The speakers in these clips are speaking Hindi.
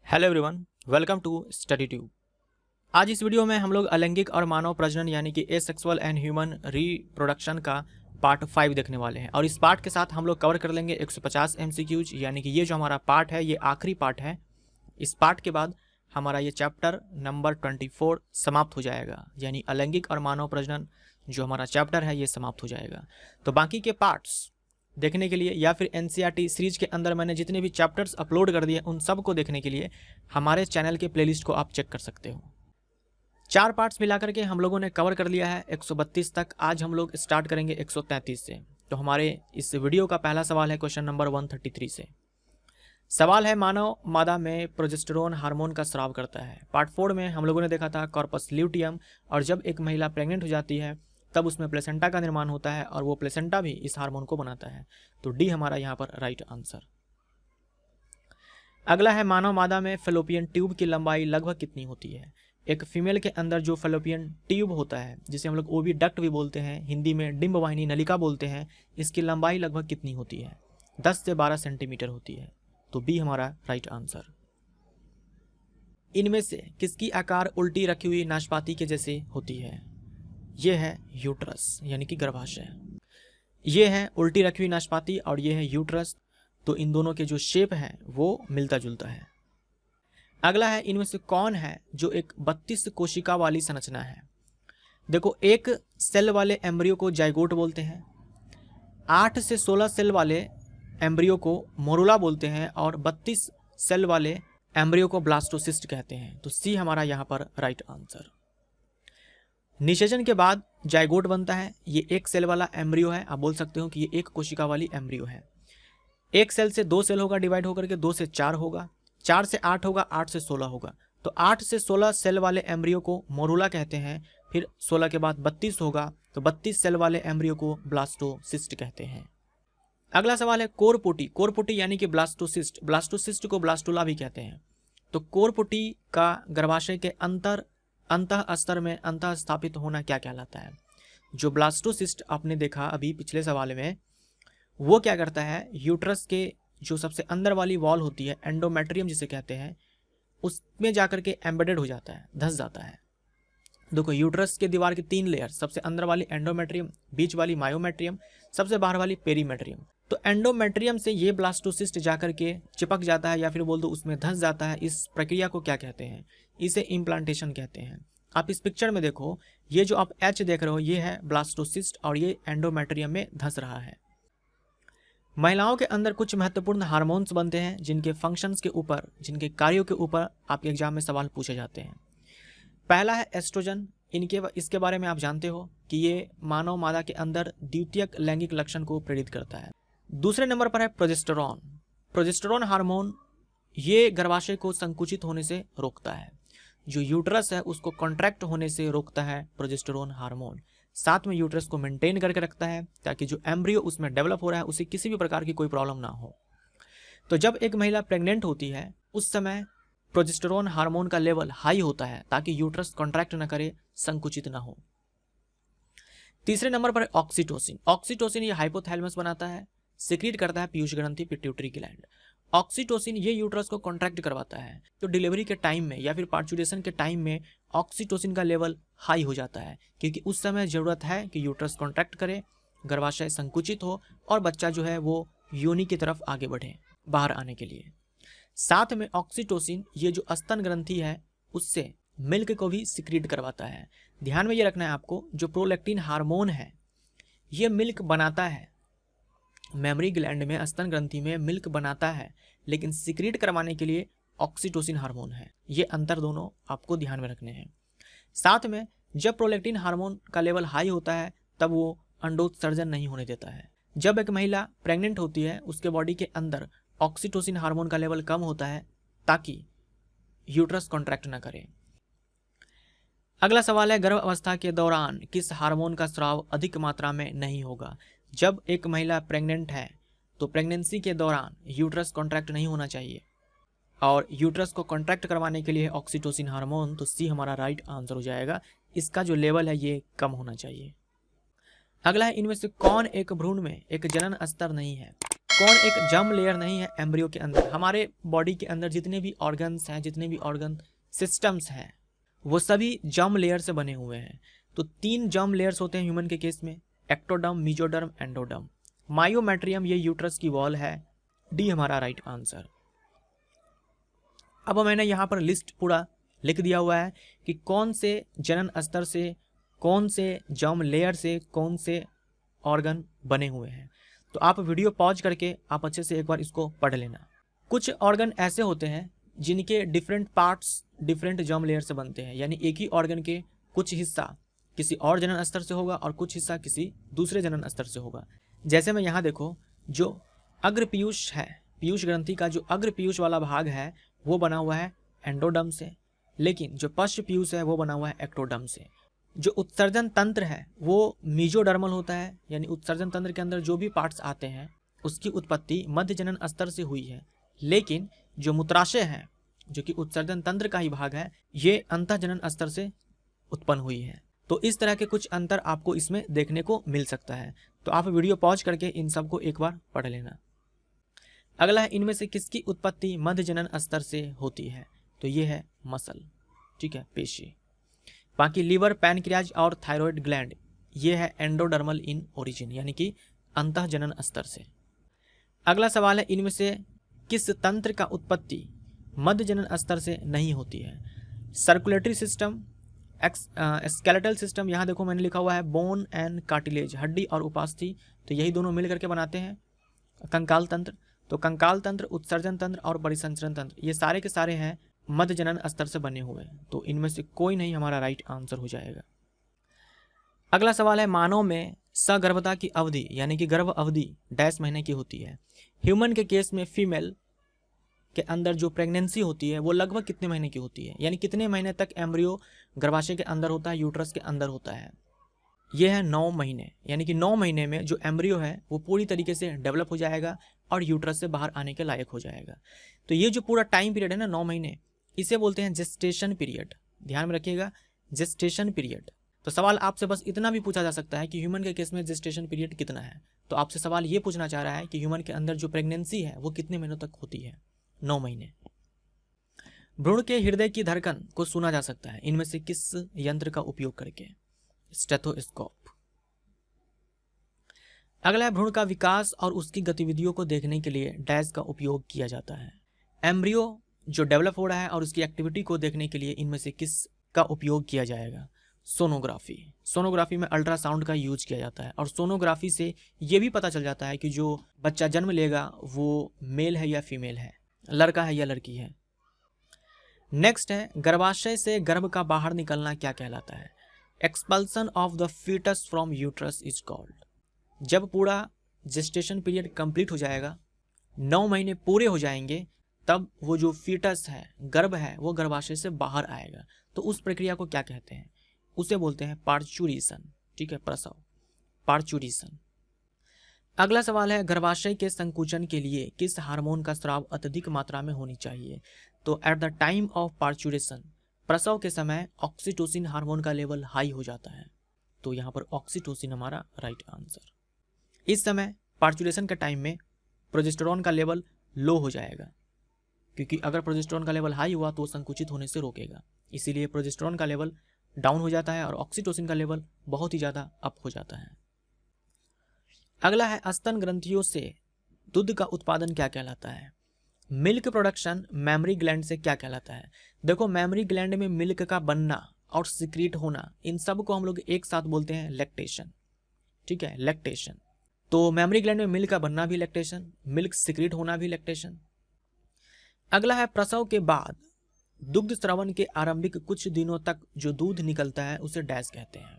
Hello everyone, welcome to Study Tube. आज इस वीडियो में हम लोग अलैंगिक और मानव प्रजनन यानी कि एसेक्सुअल एंड ह्यूमन रिप्रोडक्शन का पार्ट 5 देखने वाले हैं। और इस पार्ट के साथ हम लोग कवर कर लेंगे 150 MCQs, यानी कि ये जो हमारा पार्ट है ये आखिरी पार्ट है। इस पार्ट के बाद हमारा ये चैप्टर नंबर 24 समाप्त हो जाएगा, यानी अलैंगिक और मानव प्रजनन जो हमारा चैप्टर है ये समाप्त हो जाएगा। तो बाकी के पार्ट्स देखने के लिए या फिर NCERT सीरीज के अंदर मैंने जितने भी चैप्टर्स अपलोड कर दिए उन सब को देखने के लिए हमारे चैनल के प्लेलिस्ट को आप चेक कर सकते हो। 4 पार्ट्स मिलाकर के हम लोगों ने कवर कर लिया है 132 तक। आज हम लोग स्टार्ट करेंगे 133 से। तो हमारे इस वीडियो का पहला सवाल है क्वेश्चन नंबर 133 से। सवाल है, मानव मादा में प्रोजेस्टेरोन हार्मोन का स्राव करता है। पार्ट 4 में हम लोगों ने देखा था कॉर्पस ल्यूटियम, और जब एक महिला प्रेग्नेंट हो जाती है तब उसमें प्लेसेंटा का निर्माण होता है और वो प्लेसेंटा भी इस हार्मोन को बनाता है। तो डी हमारा यहाँ पर राइट आंसर। अगला है, मानव मादा में फेलोपियन ट्यूब की लंबाई लगभग कितनी होती है। एक फीमेल के अंदर जो फेलोपियन ट्यूब होता है, जिसे हम लोग ओविडक्ट भी बोलते हैं, हिंदी में डिंब वाहिनी नलिका बोलते हैं, इसकी लंबाई लगभग कितनी होती है। 10 से 12 सेंटीमीटर होती है। तो बी हमारा राइट आंसर। इनमें से किसकी आकार उल्टी रखी हुई नाशपाती के जैसे होती है। ये है यूट्रस यानी कि गर्भाशय। ये है उल्टी रखी हुई नाशपाती और ये है यूट्रस। तो इन दोनों के जो शेप है वो मिलता जुलता है। अगला है, इनमें से कौन है जो एक 32 कोशिका वाली संरचना है। देखो, एक सेल वाले एम्ब्रियो को जाइगोट बोलते हैं, 8 से 16 सेल वाले एम्ब्रियो को मोरुला बोलते हैं, और 32 सेल वाले एम्ब्रियो को ब्लास्टोसिस्ट कहते हैं। तो सी हमारा यहाँ पर राइट आंसर। निषेचन के बाद जाइगोट बनता है। ये एक सेल वाला एम्ब्रियो है, आप बोल सकते हो कि ये एक कोशिका वाली एम्ब्रियो है। एक सेल से 2 सेल होगा, डिवाइड होकर के 2 से 4 होगा, 4 से 8 होगा, 8 से 16 होगा। तो 8 से 16 सेल वाले एम्ब्रियो को मोरुला कहते हैं। फिर 16 के बाद 32 होगा, तो 32 सेल वाले एम्ब्रियो को ब्लास्टोसिस्ट कहते हैं। अगला सवाल है, कोरपुटी। कोरपुटी यानी कि ब्लास्टोसिस्ट, ब्लास्टोसिस्ट को ब्लास्टुला भी कहते हैं। तो कोरपुटी का गर्भाशय के अंतः स्तर में अंतः स्थापित होना क्या कहलाता है। जो ब्लास्टोसिस्ट आपने देखा अभी पिछले सवाल में, वो क्या करता है, यूट्रस के जो सबसे अंदर वाली वॉल होती है, एंडोमेट्रियम जिसे कहते हैं, उसमें जाकर के एम्बेडेड हो जाता है, धंस जाता है। देखो, यूट्रस के दीवार की 3 लेयर, सबसे अंदर वाली एंडोमेट्रियम, बीच वाली मायोमेट्रियम, सबसे बाहर वाली पेरीमेट्रियम। तो एंडोमेट्रियम से ये ब्लास्टोसिस्ट जाकर के चिपक जाता है या फिर बोल दो उसमें धंस जाता है। इस प्रक्रिया को क्या कहते हैं, इसे इम्प्लांटेशन कहते हैं। आप इस पिक्चर में देखो, ये जो आप H देख रहे हो ये है ब्लास्टोसिस्ट और ये एंडोमेट्रियम में धंस रहा है। महिलाओं के अंदर कुछ महत्वपूर्ण हार्मोन्स बनते हैं जिनके फंक्शंस के ऊपर, जिनके कार्यों के ऊपर आपके एग्जाम में सवाल पूछे जाते हैं। पहला है एस्ट्रोजन। इसके बारे में आप जानते हो कि ये मानव मादा के अंदर द्वितीयक लैंगिक लक्षण को प्रेरित करता है। दूसरे नंबर पर है प्रोजेस्टेरॉन। प्रोजेस्टेरॉन हार्मोन ये गर्भाशय को संकुचित होने से रोकता है। जो यूट्रस है उसको कॉन्ट्रैक्ट होने से रोकता है प्रोजेस्टेरॉन हार्मोन। साथ में यूट्रस को मेंटेन करके रखता है ताकि जो एम्ब्रियो उसमें डेवलप हो रहा है उसे किसी भी प्रकार की कोई प्रॉब्लम ना हो। तो जब एक महिला प्रेग्नेंट होती है उस समय प्रोजेस्टेरॉन हार्मोन का लेवल हाई होता है ताकि यूट्रस कॉन्ट्रैक्ट ना करे, संकुचित ना हो। तीसरे नंबर पर ऑक्सीटोसिन। ऑक्सीटोसिन ये हाइपोथैलेमस बनाता है, सिक्रीट करता है पीयूष ग्रंथि, पिट्यूटरी ग्लैंड। ऑक्सीटोसिन ये यूट्रस को कॉन्ट्रैक्ट करवाता है। तो डिलीवरी के टाइम में या फिर पार्चुरेशन के टाइम में ऑक्सीटोसिन का लेवल हाई हो जाता है, क्योंकि उस समय ज़रूरत है कि यूट्रस कॉन्ट्रैक्ट करे, गर्भाशय संकुचित हो और बच्चा जो है वो योनि की तरफ आगे बढ़े बाहर आने के लिए। साथ में ऑक्सीटोसिन ये जो स्तन ग्रंथि है उससे मिल्क को भी सिक्रीट करवाता है। ध्यान में ये रखना है आपको, जो प्रोलैक्टिन हार्मोन है ये मिल्क बनाता है, मेमरी ग्लैंड में स्तन ग्रंथि में मिल्क बनाता है, लेकिन सिक्रीट करवाने के लिए ऑक्सीटोसिन हार्मोन है। ये अंतर दोनों आपको ध्यान में रखने हैं। साथ में जब प्रोलैक्टिन हार्मोन का लेवल हाई होता है तब वो अंडोत्सर्जन नहीं होने देता है। जब एक महिला प्रेग्नेंट होती है उसके बॉडी के अंदर ऑक्सीटोसिन हार्मोन का लेवल कम होता है ताकि यूट्रस कॉन्ट्रैक्ट न करे। अगला सवाल है, गर्भ अवस्था के दौरान किस हार्मोन का स्राव अधिक मात्रा में नहीं होगा। जब एक महिला प्रेग्नेंट है तो प्रेगनेंसी के दौरान यूट्रस कॉन्ट्रैक्ट नहीं होना चाहिए, और यूट्रस को कॉन्ट्रैक्ट करवाने के लिए ऑक्सीटोसिन हार्मोन। तो सी हमारा राइट आंसर हो जाएगा। इसका जो लेवल है ये कम होना चाहिए। अगला है, इनमें से कौन एक भ्रूण में एक जनन स्तर नहीं है। कौन एक जर्म लेयर नहीं है एम्ब्रियो के अंदर? हमारे बॉडी के अंदर जितने भी ऑर्गन्स हैं, जितने भी ऑर्गन सिस्टम्स हैं, वो सभी जर्म लेयर से बने हुए हैं। तो 3 जर्म लेयर्स होते हैं ह्यूमन के केस में, एक्टोडर्म, मेसोडर्म, एंडोडर्म। मायोमेट्रियम ये यूट्रस की वॉल है। डी हमारा राइट आंसर। अब मैंने यहाँ पर लिस्ट पूरा लिख दिया हुआ है कि कौन से जनन स्तर से, कौन से जर्म लेयर से कौन से ऑर्गन बने हुए हैं। तो आप वीडियो पॉज करके आप अच्छे से एक बार इसको पढ़ लेना। कुछ ऑर्गन ऐसे होते हैं जिनके different parts different germ layer से बनते हैं, यानी एक ही ऑर्गन के कुछ हिस्सा किसी और जनन स्तर से होगा और कुछ हिस्सा किसी दूसरे जनन स्तर से होगा। जैसे मैं यहाँ देखो, जो अग्र पीयूष है, पीयूष ग्रंथि का जो अग्र पीयूष वाला भाग है वो बना हुआ है एंडोडर्म से, लेकिन जो पश्च पीयूष है वो बना हुआ है एक्टोडर्म से। जो उत्सर्जन तंत्र है वो मेसोडर्मल होता है, यानी उत्सर्जन तंत्र के अंदर जो भी पार्ट्स आते हैं उसकी उत्पत्ति मध्य जनन स्तर से हुई है, लेकिन जो मूत्राशय है जो कि उत्सर्जन तंत्र का ही भाग है ये अंतः जनन स्तर से उत्पन्न हुई है। तो इस तरह के कुछ अंतर आपको इसमें देखने को मिल सकता है। तो आप वीडियो पॉज करके इन सब को एक बार पढ़ लेना। अगला है, इनमें से किसकी उत्पत्ति मध्य जनन स्तर से होती है? तो ये है मसल, ठीक है, पेशी। बाकी लीवर, पैनक्रियाज और थायराइड ग्लैंड ये है एंडोडर्मल इन ओरिजिन, यानी कि अंतः जनन स्तर से। अगला सवाल है, इनमें से किस तंत्र का उत्पत्ति मध्य जनन स्तर से नहीं होती है? सर्कुलेटरी सिस्टम, स्केलेटल सिस्टम, यहाँ देखो मैंने लिखा हुआ है बोन एंड कार्टिलेज, हड्डी और उपास्थि, तो यही दोनों मिल करके बनाते हैं कंकाल तंत्र। तो कंकाल तंत्र, उत्सर्जन तंत्र और परिसंचरण तंत्र ये सारे के सारे हैं मध्य जनन स्तर से बने हुए, तो इनमें से कोई नहीं हमारा राइट आंसर हो जाएगा। अगला सवाल है, मानव में सगर्भता की अवधि यानी कि गर्भ अवधि डैश महीने की होती है? ह्यूमन के केस में फीमेल के अंदर जो प्रेगनेंसी होती है वो लगभग कितने महीने की होती है, यानी कितने महीने तक एम्ब्रियो गर्भाशय के अंदर होता है, यूट्रस के अंदर होता है? ये है 9 महीने, यानी कि 9 महीने में जो एम्ब्रियो है वो पूरी तरीके से डेवलप हो जाएगा और यूट्रस से बाहर आने के लायक हो जाएगा। तो ये जो पूरा टाइम पीरियड है ना 9 महीने, इसे बोलते हैं जेस्टेशन पीरियड। ध्यान में रखिएगा, जेस्टेशन पीरियड। तो सवाल आपसे बस इतना भी पूछा जा सकता है कि ह्यूमन के केस में जेस्टेशन पीरियड कितना है। तो आपसे सवाल ये पूछना चाह रहा है कि ह्यूमन के अंदर जो प्रेगनेंसी है वो कितने महीनों तक होती है? 9 महीने। भ्रूण के हृदय की धड़कन को सुना जा सकता है इनमें से किस यंत्र का उपयोग करके? स्टेथोस्कोप। अगला है, भ्रूण का विकास और उसकी गतिविधियों को देखने के लिए डैश का उपयोग किया जाता है? एम्ब्रियो जो डेवलप हो रहा है और उसकी एक्टिविटी को देखने के लिए इनमें से किस का उपयोग किया जाएगा? सोनोग्राफी। सोनोग्राफी में अल्ट्रासाउंड का यूज किया जाता है और सोनोग्राफी से ये भी पता चल जाता है कि जो बच्चा जन्म लेगा वो मेल है या फीमेल है, लड़का है या लड़की है। नेक्स्ट है, गर्भाशय से गर्भ का बाहर निकलना क्या कहलाता है? Expulsion of the foetus from uterus is called. जब पूरा जेस्टेशन पीरियड कंप्लीट हो जाएगा, 9 महीने पूरे हो जाएंगे, तब वो जो फीटस है, गर्भ है, वो गर्भाशय से बाहर आएगा। तो उस प्रक्रिया को क्या कहते हैं? उसे बोलते हैं पार्चुरेशन, ठीक है, प्रसव, पार्चुरेशन। अगला सवाल है, गर्भाशय के संकुचन के लिए किस हार्मोन का स्राव अत्यधिक मात्रा में होनी चाहिए? तो at the time of parturition, प्रसव के समय ऑक्सीटोसिन हार्मोन का लेवल हाई हो जाता है, तो यहाँ पर ऑक्सीटोसिन हमारा राइट आंसर। इस समय पार्चुरेशन के टाइम में प्रोजेस्टेरॉन का लेवल लो हो जाएगा, क्योंकि अगर प्रोजेस्टेरॉन का लेवल हाई हुआ तो संकुचित होने से रोकेगा, इसीलिए प्रोजेस्टेरॉन का लेवल डाउन हो जाता है और ऑक्सीटोसिन का लेवल बहुत ही ज़्यादा अप हो जाता है। अगला है, स्तन ग्रंथियों से दूध का उत्पादन क्या कहलाता है? मिल्क प्रोडक्शन मैमरी ग्लैंड से क्या कहलाता है? देखो, मैमरी ग्लैंड में मिल्क का बनना और सिक्रीट होना, इन सब को हम लोग एक साथ बोलते हैं लैक्टेशन, ठीक है, लैक्टेशन। तो मैमरी ग्लैंड में मिल्क का बनना भी लैक्टेशन, मिल्क सिक्रीट होना भी लैक्टेशन। अगला है, प्रसव के बाद दुग्ध स्रवण के आरंभिक कुछ दिनों तक जो दूध निकलता है उसे डैश कहते हैं।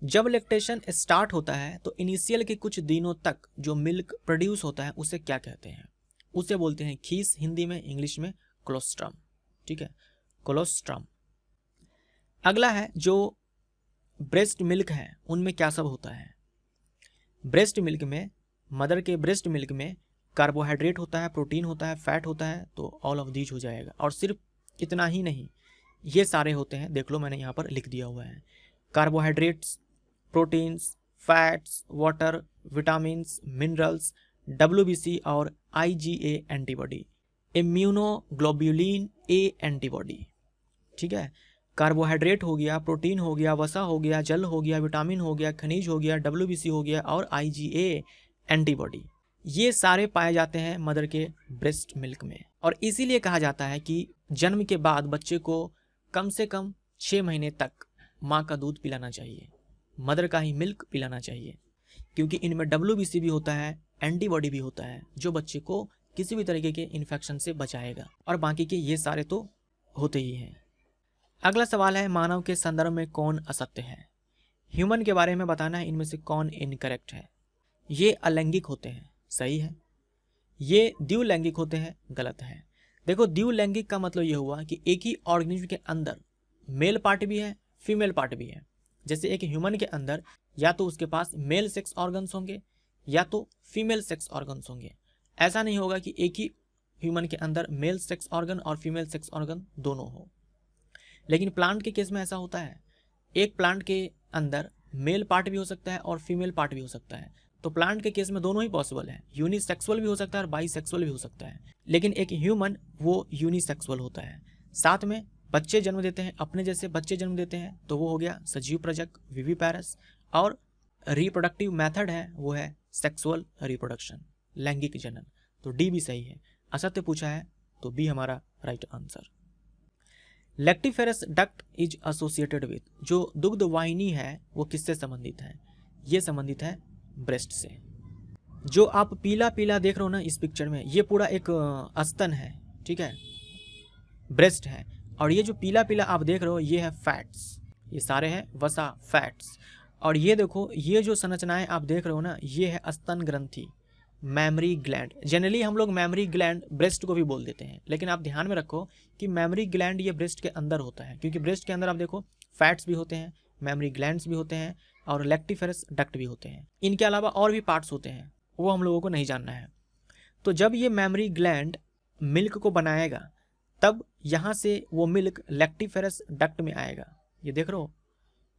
जब लैक्टेशन स्टार्ट होता है तो इनिशियल के कुछ दिनों तक जो मिल्क प्रोड्यूस होता है उसे क्या कहते हैं? उसे बोलते हैं खीस, हिंदी में, इंग्लिश में कोलोस्ट्रम, ठीक है, कोलोस्ट्रम। अगला है, जो ब्रेस्ट मिल्क है उनमें क्या सब होता है? ब्रेस्ट मिल्क में, मदर के ब्रेस्ट मिल्क में कार्बोहाइड्रेट होता है, प्रोटीन होता है, फैट होता है, तो ऑल ऑफ दीज हो जाएगा। और सिर्फ इतना ही नहीं, ये सारे होते हैं, देख लो मैंने यहाँ पर लिख दिया हुआ है, carbohydrates, proteins, fats, water, vitamins, minerals, WBC और IgA antibody, immunoglobulin A antibody. ठीक है, कार्बोहाइड्रेट हो गया, प्रोटीन हो गया, वसा हो गया, जल हो गया, विटामिन हो गया, खनिज हो गया, WBC हो गया और IgA एंटीबॉडी, ये सारे पाए जाते हैं मदर के ब्रेस्ट मिल्क में। और इसीलिए कहा जाता है कि जन्म के बाद बच्चे को कम से कम 6 महीने तक माँ का दूध पिलाना चाहिए, मदर का ही मिल्क पिलाना चाहिए, क्योंकि इनमें WBC भी होता है, एंटीबॉडी भी होता है, जो बच्चे को किसी भी तरीके के इन्फेक्शन से बचाएगा। और बाकी के ये सारे तो होते ही हैं। अगला सवाल है, मानव के संदर्भ में कौन असत्य है? ह्यूमन के बारे में बताना है, इनमें से कौन इनकरेक्ट है। ये अलैंगिक होते हैं, सही है। ये द्विलैंगिक होते हैं, गलत है। देखो, द्विलैंगिक का मतलब ये हुआ कि एक ही ऑर्गेनिज्म के अंदर मेल पार्ट भी है, फीमेल पार्ट भी है। जैसे एक ह्यूमन के अंदर या तो उसके पास मेल सेक्स ऑर्गन्स होंगे या तो फीमेल सेक्स ऑर्गन्स होंगे। ऐसा नहीं होगा कि एक ही ह्यूमन के अंदर मेल सेक्स ऑर्गन और फीमेल सेक्स ऑर्गन दोनों हो। लेकिन प्लांट के केस में ऐसा होता है, एक प्लांट के अंदर मेल पार्ट भी हो सकता है और फीमेल पार्ट भी हो सकता है। तो प्लांट के केस में दोनों ही पॉसिबल है, यूनिसेक्सुअल भी हो सकता है और बाईसेक्सुअल भी हो सकता है। लेकिन एक ह्यूमन वो यूनिसेक्सुअल होता है। साथ में बच्चे जन्म देते हैं, अपने जैसे बच्चे जन्म देते हैं, तो वो हो गया सजीव प्रजक, विविपैरस। और रिप्रोडक्टिव मेथड है वो है सेक्सुअल रिप्रोडक्शन, लैंगिक जनन। तो डी भी सही है। असत्य पूछा है तो बी हमारा right answer. Lactiferous duct is associated with, जो दुग्ध वाहिनी है वो किससे संबंधित है? ये संबंधित है ब्रेस्ट से। जो आप पीला पीला देख रहे हो ना इस पिक्चर में, ये पूरा एक स्तन है, ठीक है, ब्रेस्ट है। और ये जो पीला पीला आप देख रहे हो ये है फैट्स, ये सारे हैं वसा फैट्स। और ये देखो, ये जो संरचनाएं आप देख रहे हो ना, ये है स्तन ग्रंथि, मैमरी ग्लैंड। जनरली हम लोग मैमरी ग्लैंड ब्रेस्ट को भी बोल देते हैं, लेकिन आप ध्यान में रखो कि मैमरी ग्लैंड ये ब्रेस्ट के अंदर होता है, क्योंकि ब्रेस्ट के अंदर आप देखो फैट्स भी होते हैं, मैमरी ग्लैंड्स भी होते हैं और लैक्टिफेरस डक्ट भी होते हैं। इनके अलावा और भी पार्ट्स होते हैं, वो हम लोगों को नहीं जानना है। तो जब ये मैमरी ग्लैंड मिल्क को बनाएगा, तब यहाँ से वो मिल्क लैक्टिफेरस डक्ट में आएगा। ये देख रहे हो,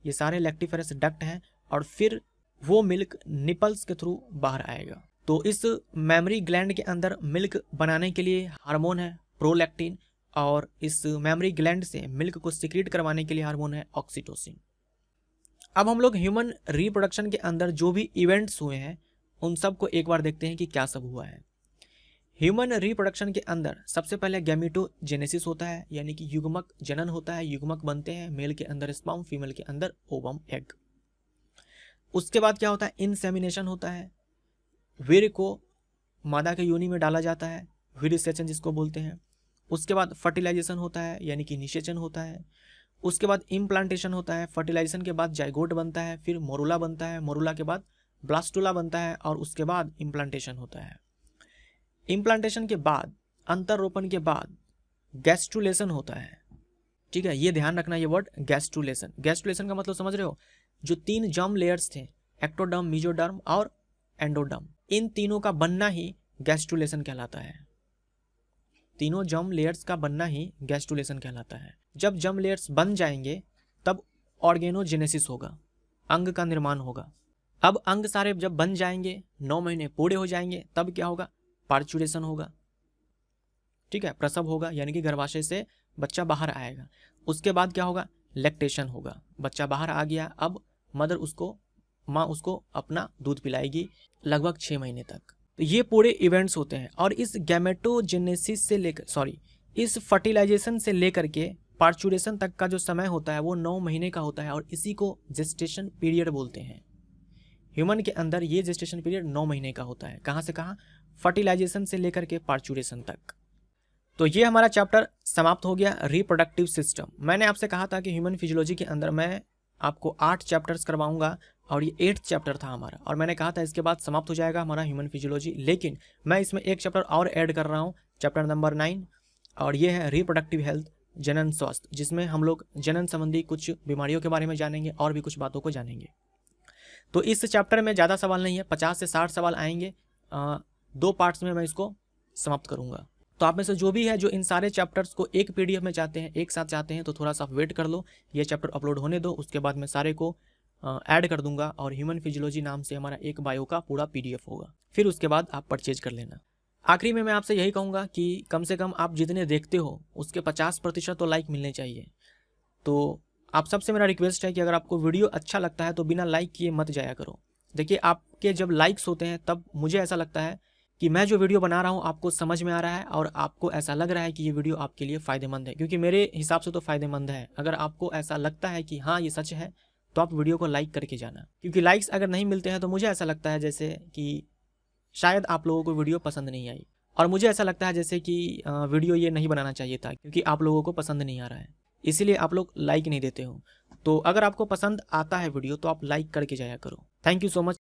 ये सारे लैक्टिफेरस डक्ट हैं, और फिर वो मिल्क निपल्स के थ्रू बाहर आएगा। तो इस मैमरी ग्लैंड के अंदर मिल्क बनाने के लिए हार्मोन है प्रोलैक्टिन, और इस मैमरी ग्लैंड से मिल्क को सिक्रीट करवाने के लिए हार्मोन है ऑक्सीटोसिन। अब हम लोग ह्यूमन रिप्रोडक्शन के अंदर जो भी इवेंट्स हुए हैं उन सब को एक बार देखते हैं कि क्या सब हुआ है। ह्यूमन रिप्रोडक्शन के अंदर सबसे पहले गैमेटोजेनेसिस होता है, यानी कि युग्मक जनन होता है, युग्मक बनते हैं, मेल के अंदर स्पर्म, फीमेल के अंदर ओवम एग। उसके बाद क्या होता है? इंसेमिनेशन होता है, वीर्य को मादा के योनि में डाला जाता है, वीर्य सेचन जिसको बोलते हैं। उसके बाद फर्टिलाइजेशन होता है, यानी कि निषेचन होता है। उसके बाद इम्प्लांटेशन होता है, फर्टिलाइजेशन के बाद जाइगोट बनता है, फिर मोरुला बनता है, मोरुला के बाद ब्लास्टुला बनता है, और उसके बाद इम्प्लांटेशन होता है। इम्प्लांटेशन के बाद, अंतरोपण के बाद गैस्ट्रुलेशन होता है, ठीक है, ये ध्यान रखना ये वर्ड गैस्ट्रुलेशन। गैस्ट्रुलेशन का मतलब समझ रहे हो? जो 3 जर्म लेयर्स थे, एक्टोडर्म, मेसोडर्म और एंडोडर्म, इन तीनों का बनना ही गैस्ट्रुलेशन कहलाता है। तीनों जर्म लेयर्स का बनना ही गैस्ट्रुलेशन कहलाता है। जब जर्म लेयर्स बन जाएंगे तब ऑर्गेनोजेनेसिस होगा, अंग का निर्माण होगा। अब अंग सारे जब बन जाएंगे, 9 महीने पूरे हो जाएंगे, तब क्या होगा? पार्चुरेशन होगा, ठीक है, प्रसव होगा, यानी कि गर्भाशय से बच्चा बाहर आएगा। उसके बाद क्या होगा? लैक्टेशन होगा, बच्चा बाहर आ गया, अब माँ उसको अपना दूध पिलाएगी लगभग 6 महीने तक। तो ये पूरे इवेंट्स होते हैं। और इस गैमेटोजेनेसिस से लेकर इस फर्टिलाइजेशन से लेकर के पार्चुरेशन तक का जो समय होता है वो 9 महीने का होता है, और इसी को जेस्टेशन पीरियड बोलते हैं। ह्यूमन के अंदर ये जेस्टेशन पीरियड 9 महीने का होता है। कहाँ से कहाँ? फर्टिलाइजेशन से लेकर के पार्चुरेशन तक। तो ये हमारा चैप्टर समाप्त हो गया, रिप्रोडक्टिव सिस्टम। मैंने आपसे कहा था कि ह्यूमन फिजियोलॉजी के अंदर मैं आपको 8 चैप्टर्स करवाऊंगा, और ये 8th चैप्टर था हमारा, और मैंने कहा था इसके बाद समाप्त हो जाएगा हमारा ह्यूमन फिजियोलॉजी। लेकिन मैं इसमें एक चैप्टर और ऐड कर रहा हूँ, चैप्टर नंबर 9, और ये है रिप्रोडक्टिव हेल्थ, जनन स्वास्थ्य, जिसमें हम लोग जनन संबंधी कुछ बीमारियों के बारे में जानेंगे और भी कुछ बातों को जानेंगे। तो इस चैप्टर में ज़्यादा सवाल नहीं है, 50 से 60 सवाल आएंगे। 2 पार्ट्स में मैं इसको समाप्त करूँगा। तो आप में से जो भी है जो इन सारे चैप्टर्स को एक PDF में चाहते हैं, एक साथ चाहते हैं, तो थोड़ा सा वेट कर लो, ये चैप्टर अपलोड होने दो, उसके बाद मैं सारे को ऐड कर दूंगा और ह्यूमन फिजियोलॉजी नाम से हमारा एक बायो का पूरा PDF होगा। फिर उसके बाद आप परचेज कर लेना। आखिरी में मैं आपसे यही कहूँगा कि कम से कम आप जितने देखते हो उसके 50% तो लाइक मिलने चाहिए। तो आप सबसे मेरा रिक्वेस्ट है कि अगर आपको वीडियो अच्छा लगता है तो बिना लाइक किए मत जाया करो। देखिए, आपके जब लाइक्स होते हैं तब मुझे ऐसा लगता है कि मैं जो वीडियो बना रहा हूँ आपको समझ में आ रहा है और आपको ऐसा लग रहा है कि ये वीडियो आपके लिए फ़ायदेमंद है, क्योंकि मेरे हिसाब से तो फ़ायदेमंद है। अगर आपको ऐसा लगता है कि हाँ ये सच है तो आप वीडियो को लाइक करके जाना, क्योंकि लाइक्स अगर नहीं मिलते हैं तो मुझे ऐसा लगता है जैसे कि शायद आप लोगों को वीडियो पसंद नहीं आई, और मुझे ऐसा लगता है जैसे कि वीडियो ये नहीं बनाना चाहिए था क्योंकि आप लोगों को पसंद नहीं आ रहा है, इसीलिए आप लोग लाइक नहीं देते हो। तो अगर आपको पसंद आता है वीडियो तो आप लाइक करके जाया करो। Thank you so much.